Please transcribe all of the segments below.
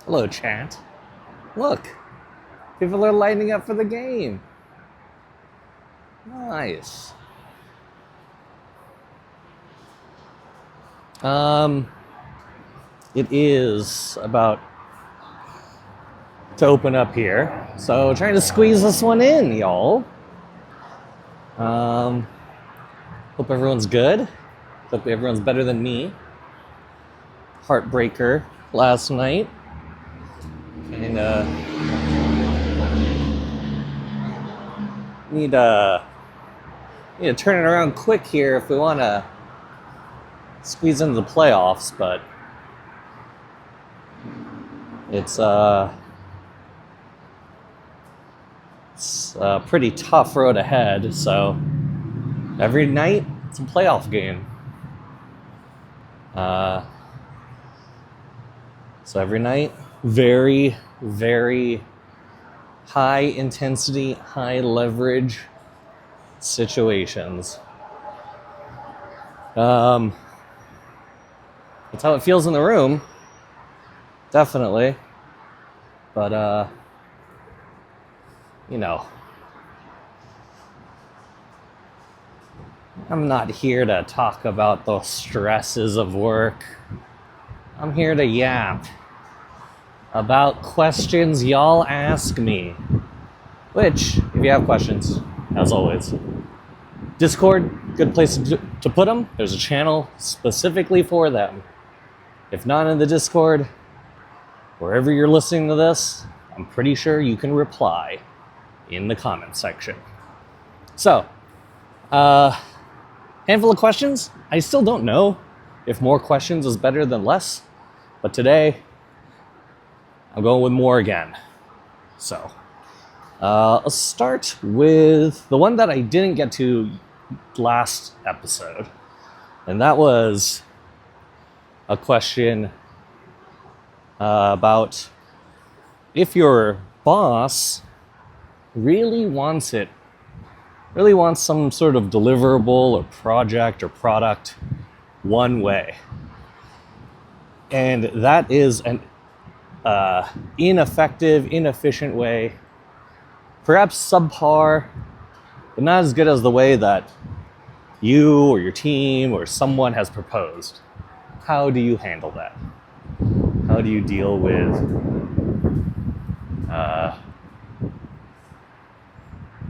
Hello, chat. Look, people are lining up for the game. Nice. Um, it is about to open up here, so trying to squeeze this one in, y'all. Um, hope everyone's good. Hope everyone's better than me. Heartbreaker last night, and need to turn it around quick here if we want to squeeze into the playoffs, but it's a pretty tough road ahead. So every night it's a playoff game. So every night, very, very high intensity, high leverage situations. That's how it feels in the room, definitely. But I'm not here to talk about the stresses of work. I'm here to yap about questions y'all ask me. Which, if you have questions, as always, Discord, good place to put them. There's a channel specifically for them. If not in the Discord, wherever you're listening to this, I'm pretty sure you can reply in the comments section. So, handful of questions. I still don't know if more questions is better than less, but today I'm going with more again. So, I'll start with the one that I didn't get to last episode, and that was a question about if your boss really wants some sort of deliverable or project or product one way. And that is an ineffective, inefficient way, perhaps subpar, but not as good as the way that you or your team or someone has proposed. How do you handle that? How do you deal with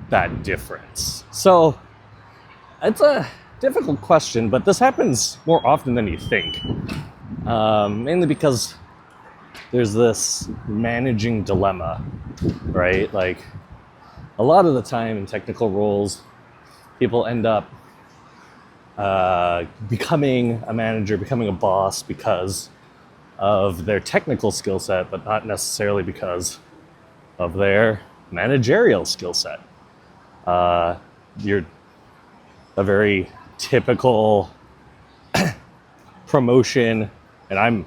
that difference? So it's a difficult question, but this happens more often than you think. Mainly because there's this managing dilemma, right? Like a lot of the time in technical roles, people end up becoming a manager, becoming a boss because of their technical skill set, but not necessarily because of their managerial skill set. You're a very typical promotion, and I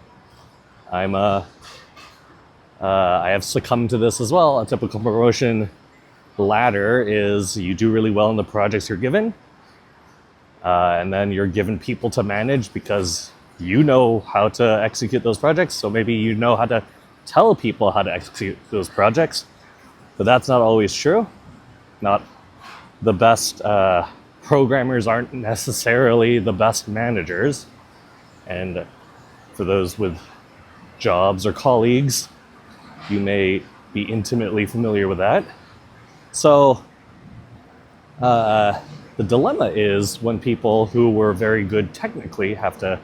have succumbed to this as well. A typical promotion ladder is you do really well in the projects you're given, and then you're given people to manage because you know how to execute those projects. So maybe you know how to tell people how to execute those projects, but that's not always true. Not the best programmers aren't necessarily the best managers. And for those with jobs or colleagues, you may be intimately familiar with that. So the dilemma is when people who were very good technically have to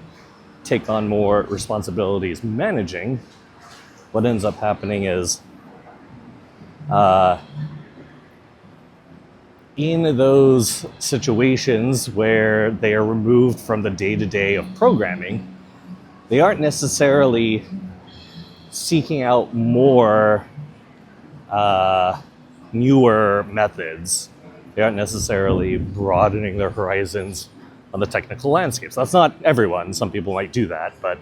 take on more responsibilities managing, what ends up happening is in those situations where they are removed from the day-to-day of programming, they aren't necessarily seeking out more newer methods. They aren't necessarily broadening their horizons on the technical landscapes. That's not everyone. Some people might do that, but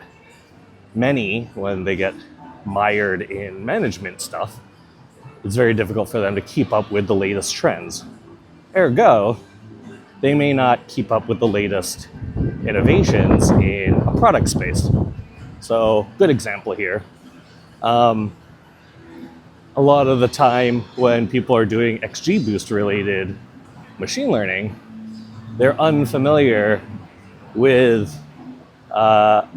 many, when they get mired in management stuff, it's very difficult for them to keep up with the latest trends. Ergo, they may not keep up with the latest innovations in a product space. So, good example here. A lot of the time when people are doing XGBoost related machine learning, they're unfamiliar with a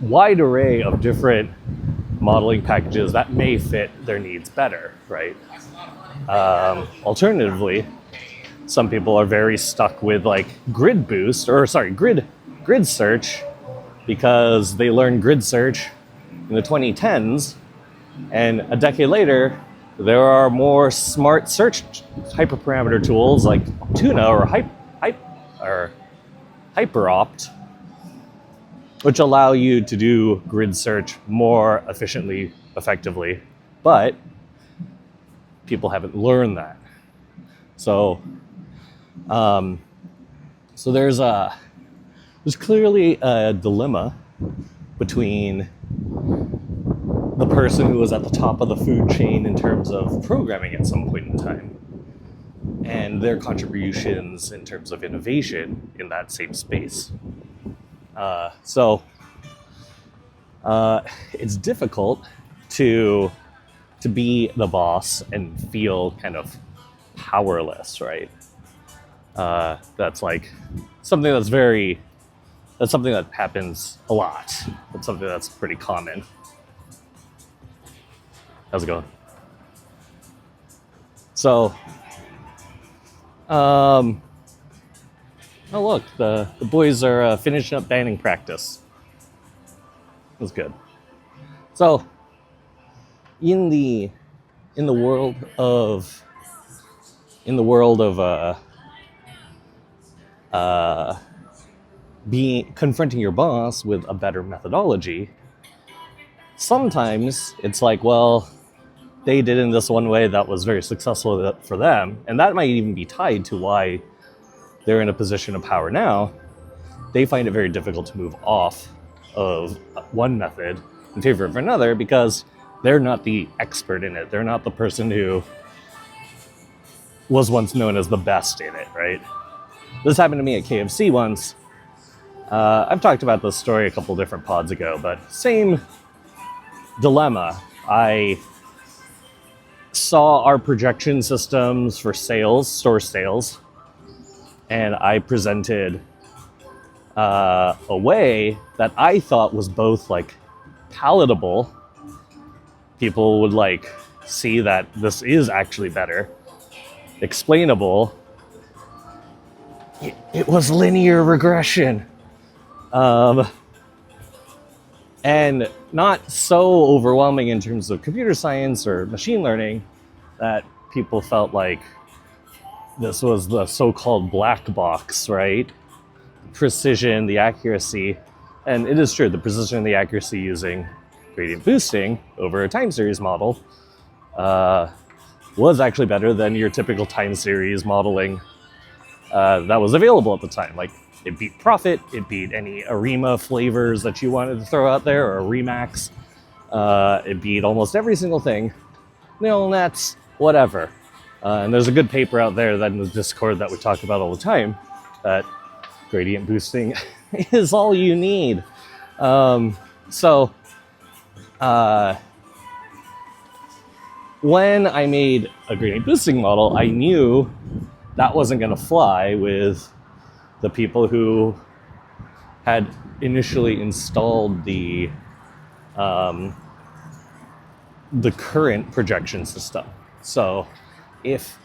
wide array of different modeling packages that may fit their needs better, right? Alternatively, some people are very stuck with like grid search, because they learned grid search in the 2010s, and a decade later, there are more smart search hyperparameter tools like Tuna or HyperOpt, which allow you to do grid search more efficiently, effectively, but people haven't learned that. So there's clearly a dilemma between the person who was at the top of the food chain in terms of programming at some point in time and their contributions in terms of innovation in that same space. It's difficult to be the boss and feel kind of powerless, right? That's like something that happens a lot. That's something that's pretty common. How's it going? So, oh look, the boys are finishing up banding practice. That's good. So, in the world of confronting your boss with a better methodology, sometimes it's like, well, they did in this one way that was very successful for them, and that might even be tied to why they're in a position of power now. They find it very difficult to move off of one method in favor of another because they're not the expert in it. They're not the person who was once known as the best in it, right? This happened to me at KFC once. I've talked about this story a couple different pods ago, but same dilemma. I saw our projection systems for sales, store sales, and I presented a way that I thought was both like palatable. People would like see that this is actually better, explainable. It was linear regression. And not so overwhelming in terms of computer science or machine learning that people felt like this was the so-called black box, right? Precision, the accuracy, and it is true, the precision and the accuracy using gradient boosting over a time series model was actually better than your typical time series modeling that was available at the time. Like, it beat Profit, it beat any ARIMA flavors that you wanted to throw out there, or Remax. It beat almost every single thing. Neural nets, whatever. And there's a good paper out there that in the Discord that we talk about all the time, that gradient boosting is all you need. When I made a gradient boosting model, I knew that wasn't going to fly with the people who had initially installed the current projection system. So if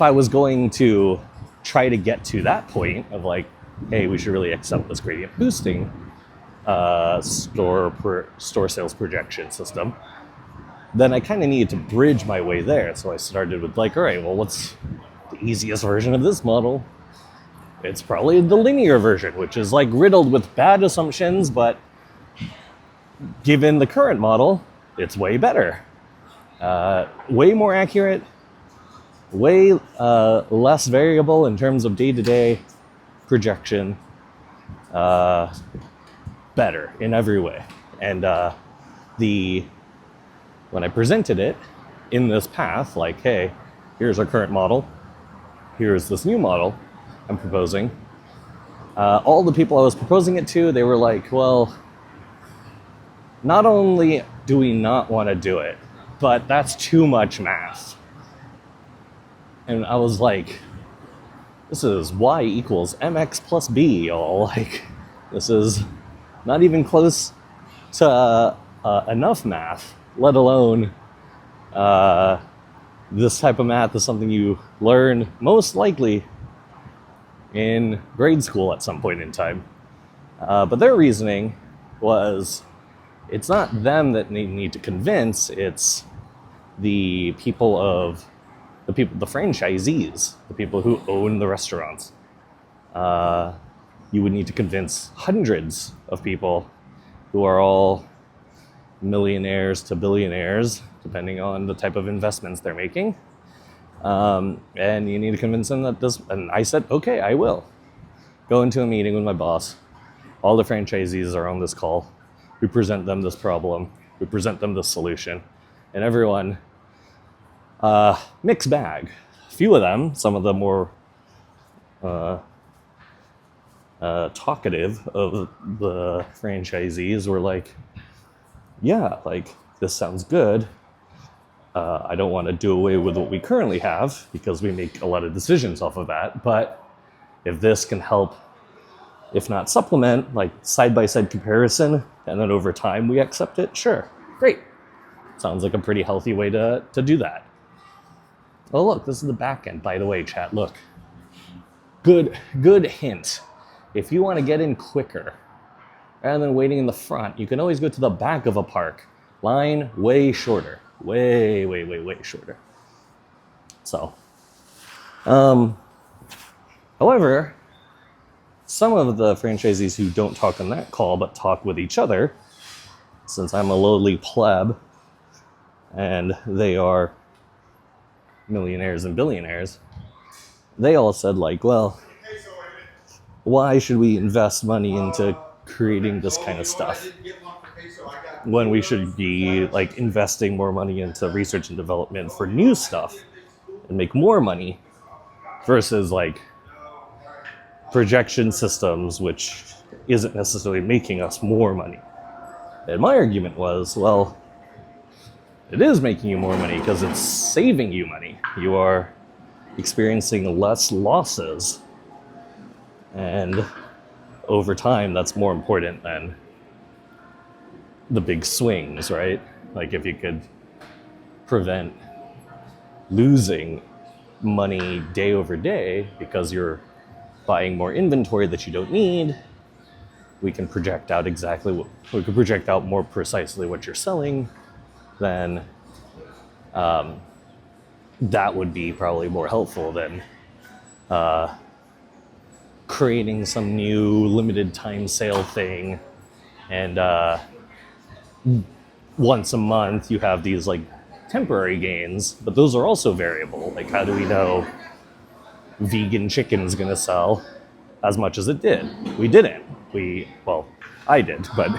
I was going to try to get to that point of like, hey, we should really accept this gradient boosting store sales projection system, then I kind of needed to bridge my way there. So I started with like, all right, well, what's the easiest version of this model? It's probably the linear version, which is like riddled with bad assumptions, but given the current model, it's way better. Way more accurate, way less variable in terms of day-to-day projection, better in every way. And when I presented it in this path, like, hey, here's our current model, here's this new model I'm proposing. All the people I was proposing it to, they were like, well, not only do we not want to do it, but that's too much math. And I was like, this is y equals mx plus b, y'all. Like, this is not even close to enough math, let alone this type of math is something you learn most likely in grade school at some point in time. But their reasoning was, it's not them that need to convince, it's the franchisees, the people who own the restaurants. You would need to convince hundreds of people who are all millionaires to billionaires, depending on the type of investments they're making. And you need to convince them that this, and I said, okay, I will. Go into a meeting with my boss. All the franchisees are on this call. We present them this problem. We present them this solution. And everyone, mixed bag. A few of them, some of the more talkative of the franchisees were like, yeah, like, this sounds good. I don't want to do away with what we currently have because we make a lot of decisions off of that. But if this can help, if not supplement, like side-by-side comparison, and then over time we accept it, sure, great. Sounds like a pretty healthy way to do that. Oh, look, this is the back end, by the way, chat. Look, good hint. If you want to get in quicker, rather than waiting in the front, you can always go to the back of a park. Line way shorter. Way shorter. So, however, some of the franchisees who don't talk on that call but talk with each other, since I'm a lowly pleb and they are millionaires and billionaires, they all said like, well, why should we invest money into creating this kind of stuff when we should be like investing more money into research and development for new stuff and make more money versus like projection systems, which isn't necessarily making us more money. And my argument was, well, it is making you more money because it's saving you money. You are experiencing less losses, and over time that's more important than the big swings, right? Like, if you could prevent losing money day over day because you're buying more inventory that you don't need, we can project out more precisely what you're selling, then that would be probably more helpful than creating some new limited time sale thing, and once a month you have these like temporary gains, but those are also variable. Like, how do we know vegan chicken's gonna sell as much as it did? We didn't. I did, but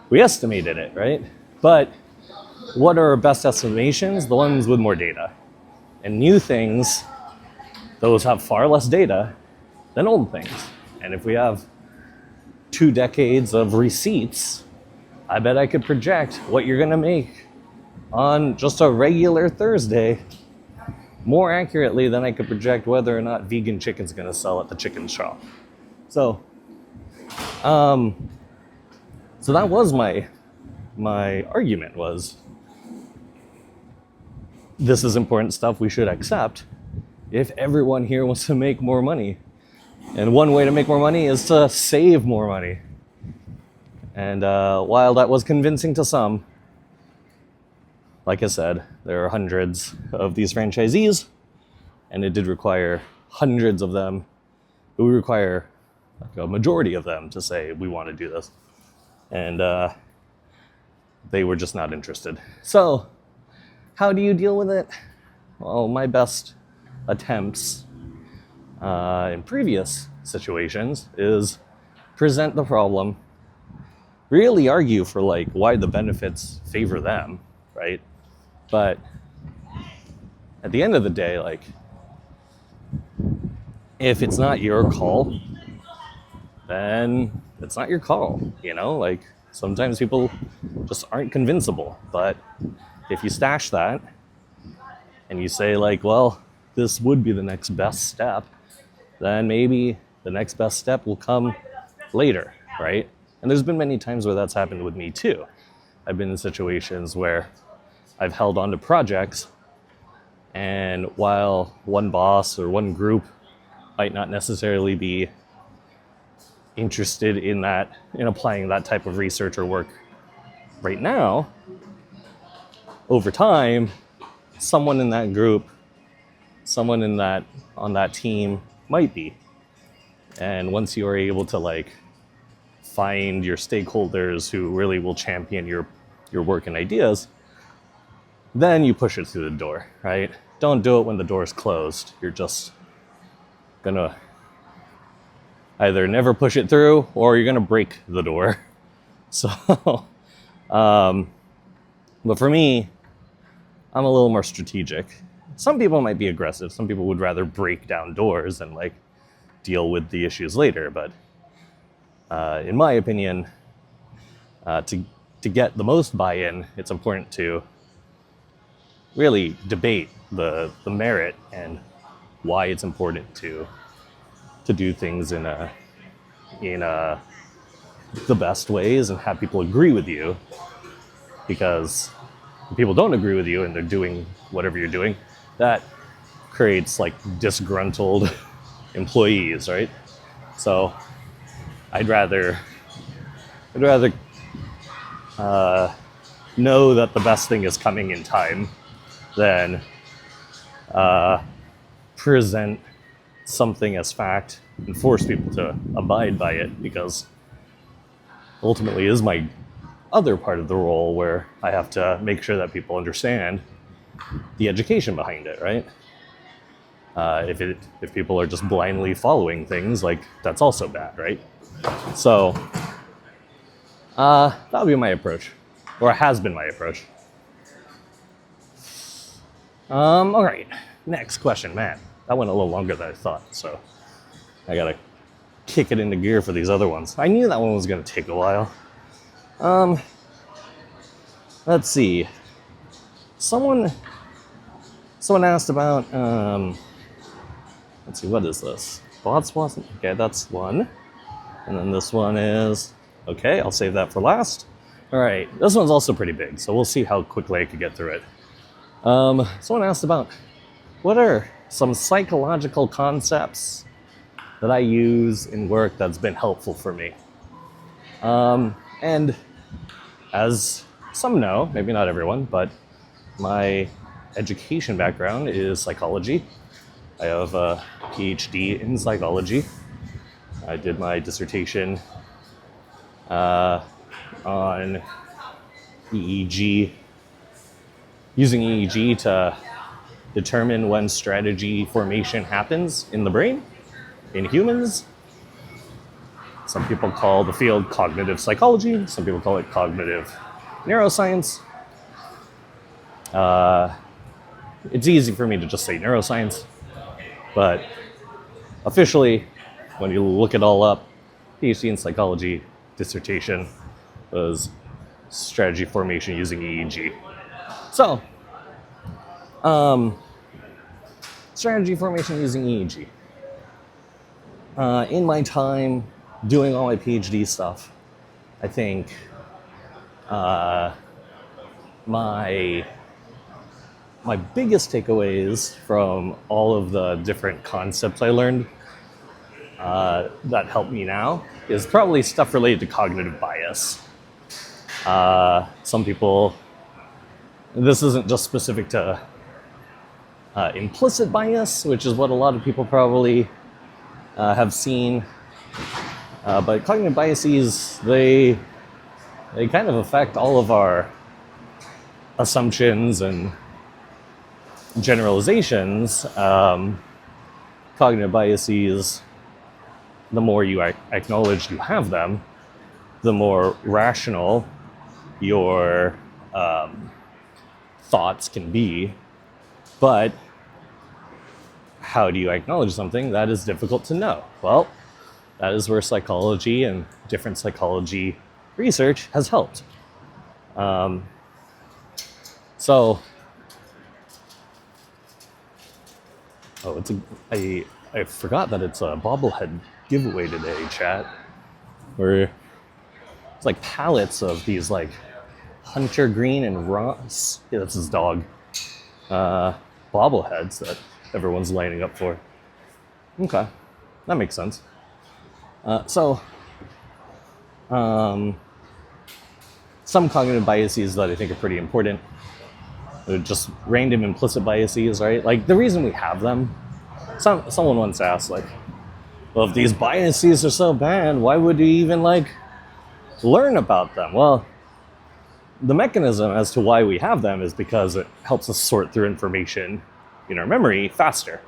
we estimated it, right? But what are our best estimations? The ones with more data. And new things, those have far less data than old things. And if we have 2 decades of receipts, I bet I could project what you're gonna make on just a regular Thursday more accurately than I could project whether or not vegan chicken's gonna sell at the chicken shop. So that was my argument was, this is important stuff we should accept if everyone here wants to make more money. And one way to make more money is to save more money. And while that was convincing to some, like I said, there are hundreds of these franchisees, and it did require hundreds of them. It would require like a majority of them to say, we want to do this. And they were just not interested. So how do you deal with it? Well, my best attempts in previous situations is present the problem, really argue for like why the benefits favor them, right? But at the end of the day, like, if it's not your call, then it's not your call, you know? Like, sometimes people just aren't convincible. But if you stash that and you say like, well, this would be the next best step, then maybe the next best step will come later, right? And there's been many times where that's happened with me too. I've been in situations where I've held on to projects, and while one boss or one group might not necessarily be interested in applying that type of research or work right now, over time, someone in that group, someone on that team might be. And once you are able to like find your stakeholders who really will champion your work and ideas, then you push it through the door, right? Don't do it when the door's closed. You're just gonna either never push it through or you're gonna break the door. So, but for me, I'm a little more strategic. Some people might be aggressive. Some people would rather break down doors and like deal with the issues later. But in my opinion, to get the most buy-in, it's important to really debate the merit and why it's important to do things in the best ways and have people agree with you. Because if people don't agree with you and they're doing whatever you're doing, that creates like disgruntled employees, right? So I'd rather know that the best thing is coming in time than present something as fact and force people to abide by it, because ultimately is my other part of the role where I have to make sure that people understand the education behind it, right? If people are just blindly following things, like that's also bad, right? So that would be my approach, or has been my approach. All right, next question, man. That went a little longer than I thought, so I gotta kick it into gear for these other ones. I knew that one was gonna take a while. Let's see. Someone asked about, let's see, what is this? Bots wasn't, okay, that's one. And then this one is, okay, I'll save that for last. All right, this one's also pretty big, so we'll see how quickly I can get through it. Someone asked about, what are some psychological concepts that I use in work that's been helpful for me? And as some know, maybe not everyone, but my education background is psychology. I have a PhD in psychology. I did my dissertation on EEG, using EEG to determine when strategy formation happens in the brain, in humans. Some people call the field cognitive psychology. Some people call it cognitive neuroscience. It's easy for me to just say neuroscience, but officially, when you look it all up, PhD in psychology, dissertation was strategy formation using EEG. So, strategy formation using EEG. In my time doing all my PhD stuff, I think my biggest takeaways from all of the different concepts I learned that help me now is probably stuff related to cognitive bias. Some people, this isn't just specific to implicit bias, which is what a lot of people probably have seen. But cognitive biases, they kind of affect all of our assumptions and generalizations. Cognitive biases, the more you acknowledge you have them, the more rational your thoughts can be. But how do you acknowledge something? That is difficult to know. Well, that is where psychology and different psychology research has helped. Um, so, oh, I forgot that it's a bobblehead giveaway today, chat. Where it's like pallets of these like Hunter Green and Ross, yeah, that's his dog, bobbleheads that everyone's lining up for. Okay, that makes sense. Some cognitive biases that I think are pretty important. They're just random implicit biases, right? Like the reason we have them. Someone once asked, like, well, if these biases are so bad, why would you even like learn about them? Well, the mechanism as to why we have them is because it helps us sort through information in our memory faster.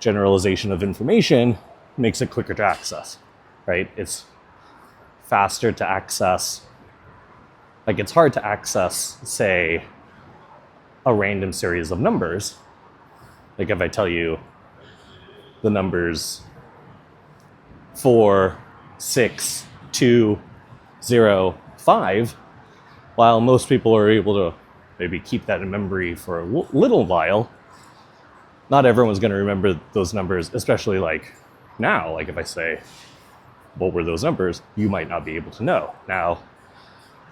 Generalization of information makes it quicker to access, right? It's faster to access. Like it's hard to access, say, a random series of numbers. Like if I tell you the numbers 4, 6, 2, 0, 5, while most people are able to maybe keep that in memory for a little while, not everyone's going to remember those numbers, especially like now. Like if I say, what were those numbers? You might not be able to know. Now,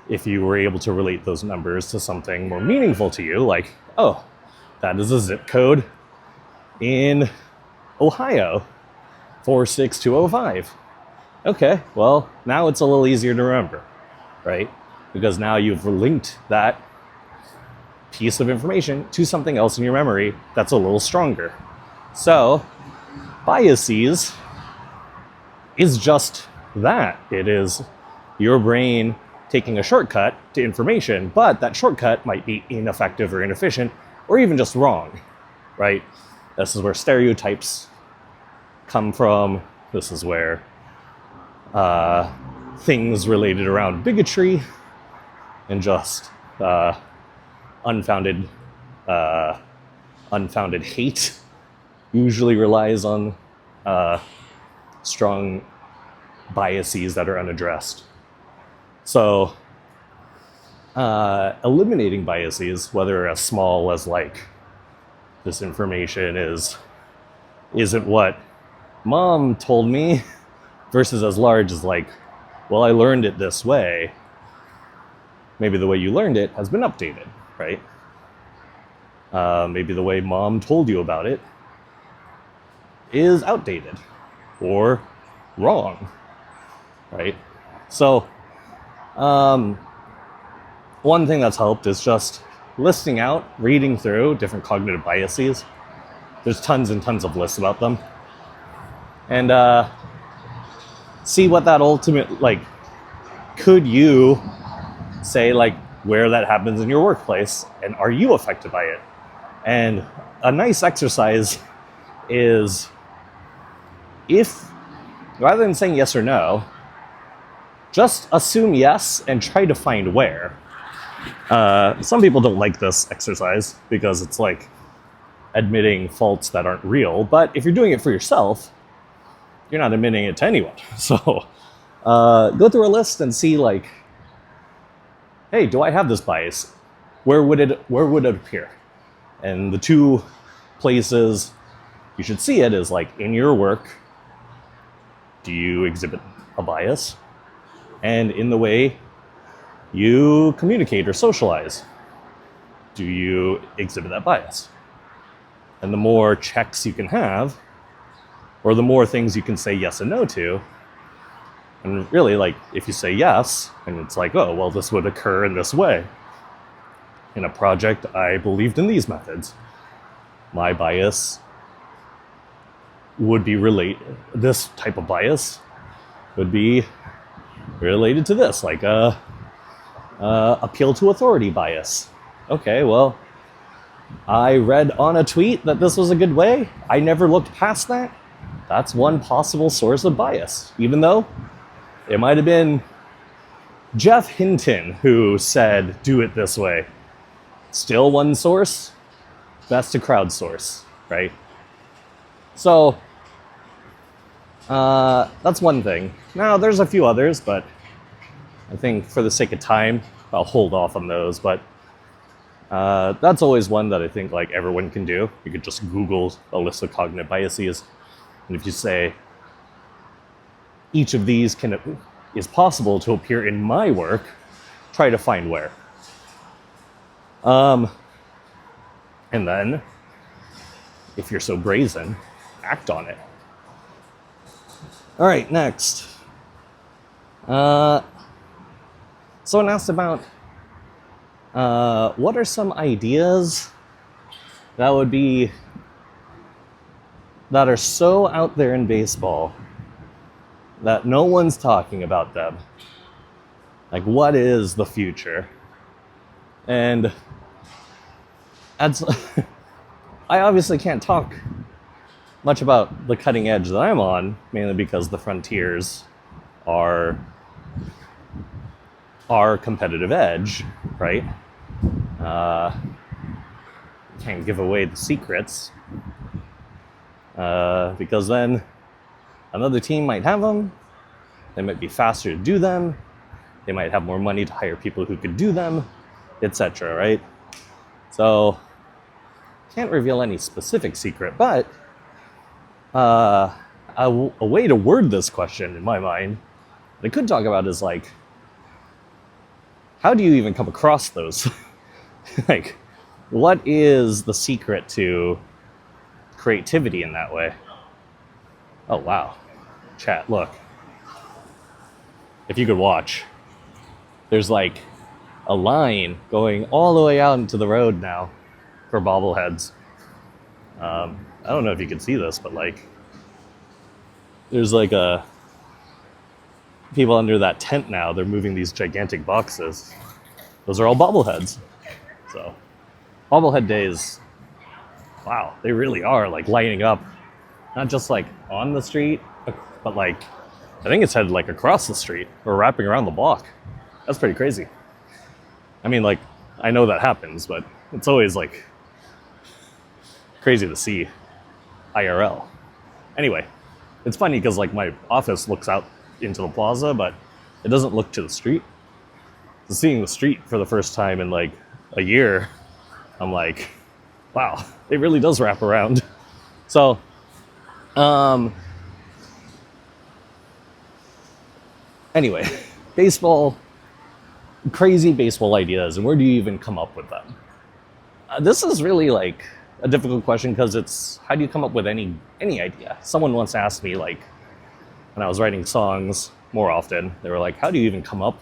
if you were able to relate those numbers to something more meaningful to you, like, oh, that is a zip code in Ohio, 46205. Okay, well, now it's a little easier to remember, right? Because now you've linked that piece of information to something else in your memory that's a little stronger. So, biases is just that. It is your brain taking a shortcut to information, but that shortcut might be ineffective or inefficient or even just wrong, right? This is where stereotypes come from. This is where things related around bigotry and just unfounded hate usually relies on strong biases that are unaddressed. So eliminating biases, whether as small as like this information isn't what mom told me, versus as large as like, well, I learned it this way. Maybe the way you learned it has been updated, right? Maybe the way mom told you about it is outdated or wrong, right? So one thing that's helped is just listing out, reading through different cognitive biases. There's tons and tons of lists about them. And see what that ultimate, like, could you say, like, where that happens in your workplace, and are you affected by it? And a nice exercise is, if, rather than saying yes or no, just assume yes and try to find where. Some people don't like this exercise because it's like admitting faults that aren't real, but if you're doing it for yourself, you're not admitting it to anyone. So go through a list and see, like, hey, do I have this bias? Where would it appear? And the two places you should see it is like in your work. Do you exhibit a bias? And in the way you communicate or socialize, do you exhibit that bias? And the more checks you can have, or the more things you can say yes and no to, and really, like, if you say yes, and it's like, oh, well, this would occur in this way. In a project, I believed in these methods. My bias would be this type of bias would be related to this, like a appeal to authority bias. Okay, well, I read on a tweet that this was a good way. I never looked past that. That's one possible source of bias, even though it might have been Jeff Hinton who said, do it this way. Still one source, best to crowdsource, right? So that's one thing. Now, there's a few others, but I think for the sake of time, I'll hold off on those, but that's always one that I think like everyone can do. You could just Google a list of cognitive biases, and if you say each of these is possible to appear in my work, try to find where. And then, if you're so brazen, act on it. All right, next. Someone asked about what are some ideas that are so out there in baseball that no one's talking about them. Like, what is the future? And that's I obviously can't talk much about the cutting edge that I'm on, mainly because the frontiers are our competitive edge, right? Can't give away the secrets because then another team might have them. They might be faster to do them. They might have more money to hire people who could do them, etc., right? So, can't reveal any specific secret, but a way to word this question in my mind that I could talk about is like, how do you even come across those? Like, what is the secret to creativity in that way? Oh, wow. Chat, look. If you could watch, there's like a line going all the way out into the road now for bobbleheads. I don't know if you can see this, but like, there's like people under that tent now, they're moving these gigantic boxes. Those are all bobbleheads. So, bobblehead days, wow, they really are like lighting up, not just like on the street, but like, I think it's headed like across the street or wrapping around the block. That's pretty crazy. I mean, like, I know that happens, but it's always like crazy to see IRL. Anyway, it's funny because like my office looks out into the plaza, but it doesn't look to the street. So seeing the street for the first time in like a year, I'm like, wow, it really does wrap around. So, anyway, baseball, crazy baseball ideas, and where do you even come up with them? This is really like a difficult question because it's, how do you come up with any idea? Someone once asked me, like, when I was writing songs more often, they were like, how do you even come up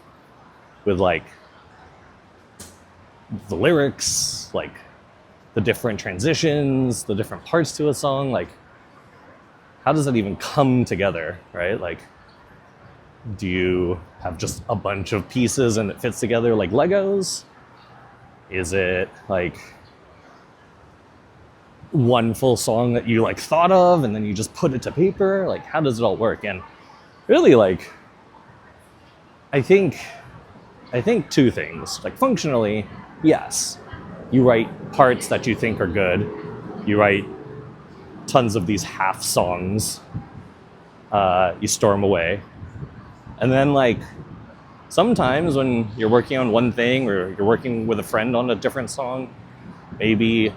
with like the lyrics, like the different transitions, the different parts to a song? Like, how does it even come together, right? Like, do you have just a bunch of pieces and it fits together like Legos? Is it like one full song that you like thought of and then you just put it to paper? Like, how does it all work? And really, like, I think two things. Like, functionally, yes, you write parts that you think are good. You write tons of these half songs. You store them away. And then, like, sometimes when you're working on one thing or you're working with a friend on a different song, maybe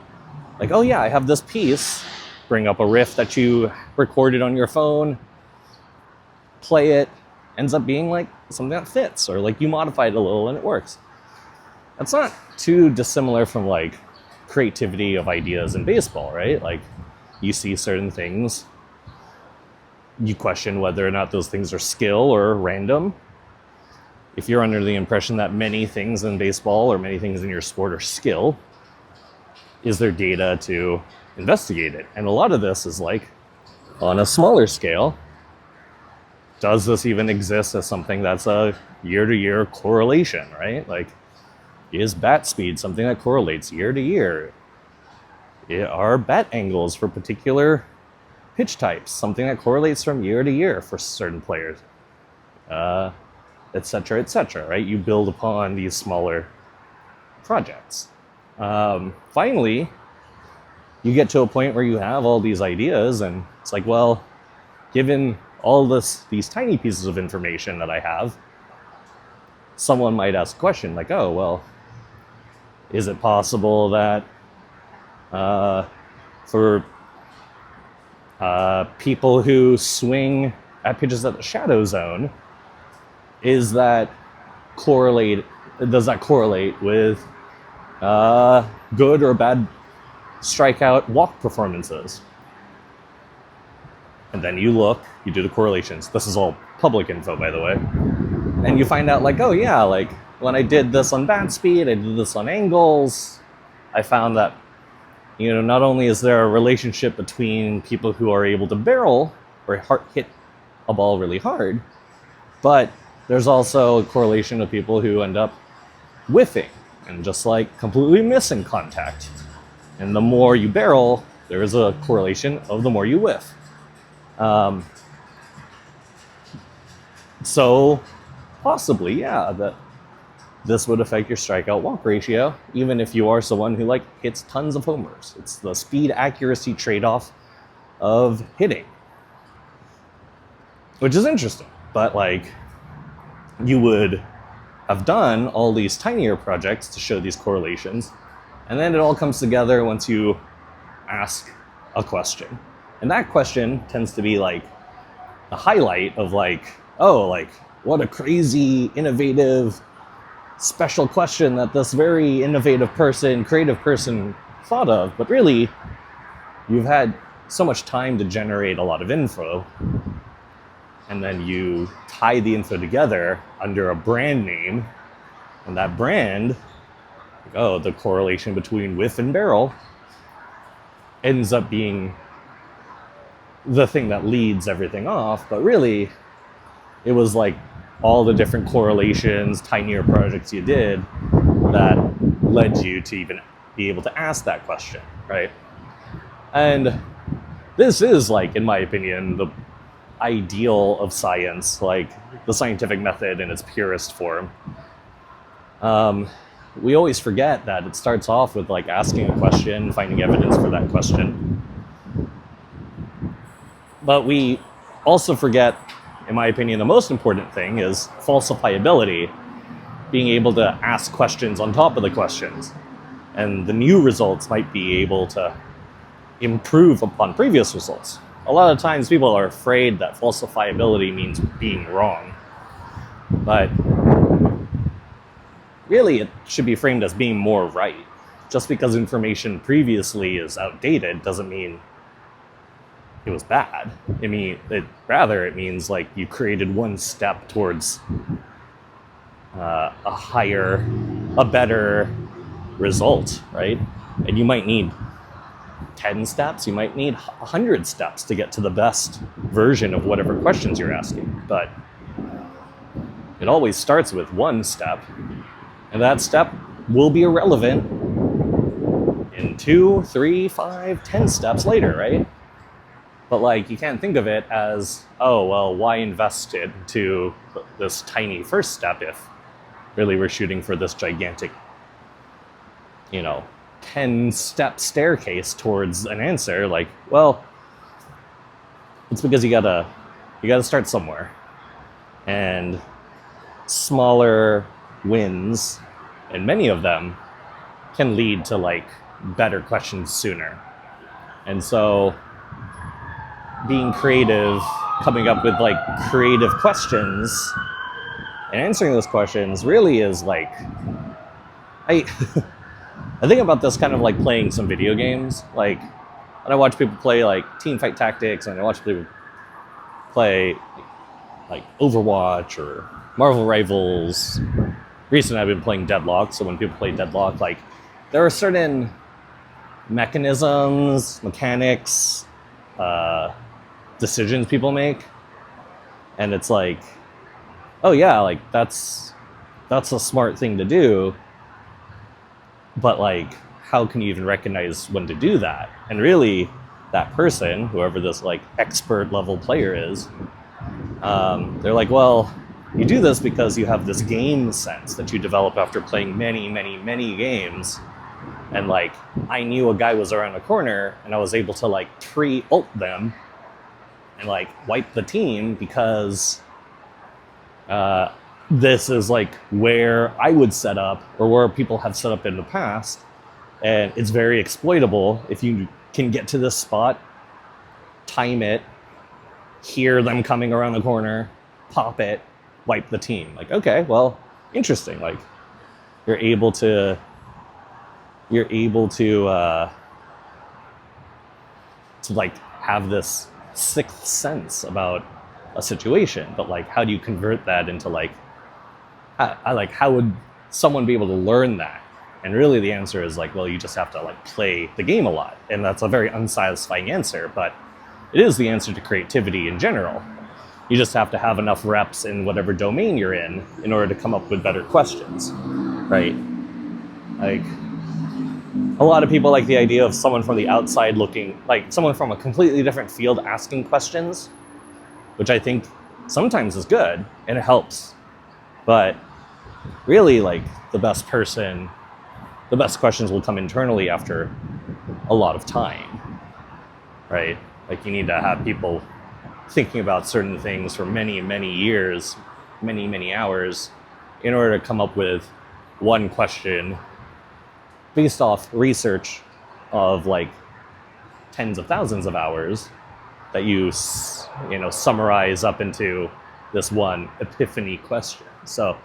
like, oh yeah, I have this piece, bring up a riff that you recorded on your phone, play it, ends up being like something that fits, or like you modify it a little and it works. That's not too dissimilar from like creativity of ideas in baseball, right? Like, you see certain things, you question whether or not those things are skill or random. If you're under the impression that many things in baseball or many things in your sport are skill, is there data to investigate it? And a lot of this is like on a smaller scale. Does this even exist as something that's a year-to-year correlation, right? Like, is bat speed something that correlates year to year? Are bat angles for particular pitch types something that correlates from year to year for certain players? Et cetera, right? You build upon these smaller projects. Finally, you get to a point where you have all these ideas, and it's like, well, given all these tiny pieces of information that I have, someone might ask a question like, oh, well, is it possible that for people who swing at pitches at the shadow zone, does that correlate with good or bad strikeout walk performances? And then you do the correlations. This is all public info, by the way. And you find out like, oh yeah, like when I did this on bat speed, I did this on angles, I found that, not only is there a relationship between people who are able to barrel or hit a ball really hard, but there's also a correlation of people who end up whiffing and just like completely missing contact. And the more you barrel, there is a correlation of the more you whiff. So possibly, yeah, that this would affect your strikeout walk ratio, even if you are someone who like hits tons of homers. It's the speed accuracy trade-off of hitting, which is interesting. But like, you would have done all these tinier projects to show these correlations, and then it all comes together once you ask a question. And that question tends to be like the highlight of like, oh, like what a crazy, innovative, special question that this very innovative person, creative person thought of. But really, you've had so much time to generate a lot of info, and then you tie the info together under a brand name, and that brand, like, oh, the correlation between whiff and barrel ends up being the thing that leads everything off. But really, it was like all the different correlations, tinier projects you did that led you to even be able to ask that question, right? And this is like, in my opinion, the ideal of science, like the scientific method in its purest form. We always forget that it starts off with like asking a question, finding evidence for that question. But we also forget, in my opinion, the most important thing is falsifiability, being able to ask questions on top of the questions. And the new results might be able to improve upon previous results. A lot of times people are afraid that falsifiability means being wrong. But really, it should be framed as being more right. Just because information previously is outdated doesn't mean it was bad. It means like you created one step towards a better result, right? And you might need 10 steps, you might need 100 steps to get to the best version of whatever questions you're asking. But it always starts with one step, and that step will be irrelevant in 2, 3, 5, 10 steps later, right? But like, you can't think of it as, oh, well, why invest into this tiny first step if really we're shooting for this gigantic, 10-step staircase towards an answer? Like, well, it's because you gotta start somewhere. And smaller wins, and many of them, can lead to like better questions sooner. And so being creative, coming up with like creative questions and answering those questions really is like, I think about this kind of like playing some video games. Like, when I watch people play like Teamfight Tactics, and I watch people play like Overwatch or Marvel Rivals. Recently I've been playing Deadlock, so when people play Deadlock, like, there are certain mechanisms, mechanics, decisions people make, and it's like, oh yeah, like that's a smart thing to do, but like, how can you even recognize when to do that? And really, that person, whoever this like expert level player is, they're like, well, you do this because you have this game sense that you develop after playing many, many, many games. And like, I knew a guy was around the corner, and I was able to like pre-ult them and like wipe the team because I this is like where I would set up, or where people have set up in the past, and it's very exploitable if you can get to this spot, time it, hear them coming around the corner, pop it, wipe the team. Like, okay, well, interesting. Like, you're able to like have this sixth sense about a situation, but like, how do you convert that into like, how would someone be able to learn that? And really the answer is like, well, you just have to like play the game a lot. And that's a very unsatisfying answer, but it is the answer to creativity in general. You just have to have enough reps in whatever domain you're in order to come up with better questions, right? Like, a lot of people like the idea of someone from the outside looking, like someone from a completely different field asking questions, which I think sometimes is good and it helps. But really, like, the best questions will come internally after a lot of time, right? Like, you need to have people thinking about certain things for many, many years, many, many hours in order to come up with one question based off research of like tens of thousands of hours that you summarize up into this one epiphany question. So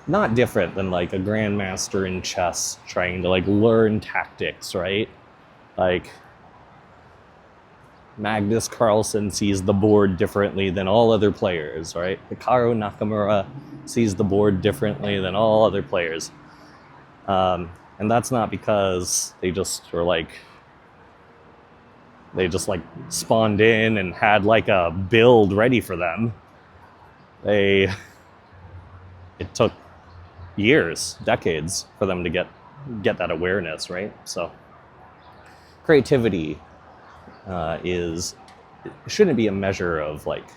not different than like a grandmaster in chess trying to like learn tactics, right? Like, Magnus Carlsen sees the board differently than all other players, right? Hikaru Nakamura sees the board differently than all other players. And that's not because they just spawned in and had like a build ready for them. It took years, decades for them to get that awareness, right? So creativity shouldn't be a measure of like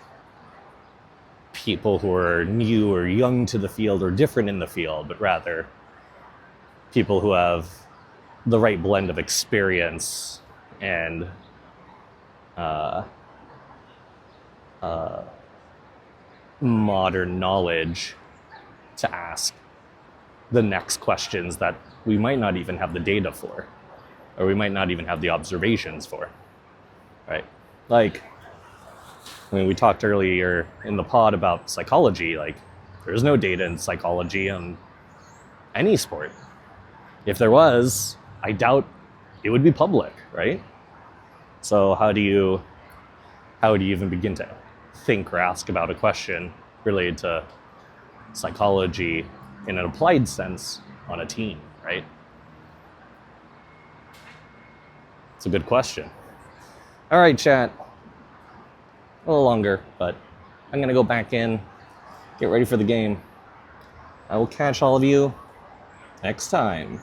people who are new or young to the field or different in the field, but rather people who have the right blend of experience and modern knowledge to ask the next questions that we might not even have the data for, or we might not even have the observations for, right? Like, I mean, we talked earlier in the pod about psychology. Like, there's no data in psychology on any sport. If there was, I doubt it would be public, right? So how do you even begin to think or ask about a question related to psychology in an applied sense on a team, right? It's a good question. All right, chat. A little longer, but I'm going to go back in, get ready for the game. I will catch all of you next time.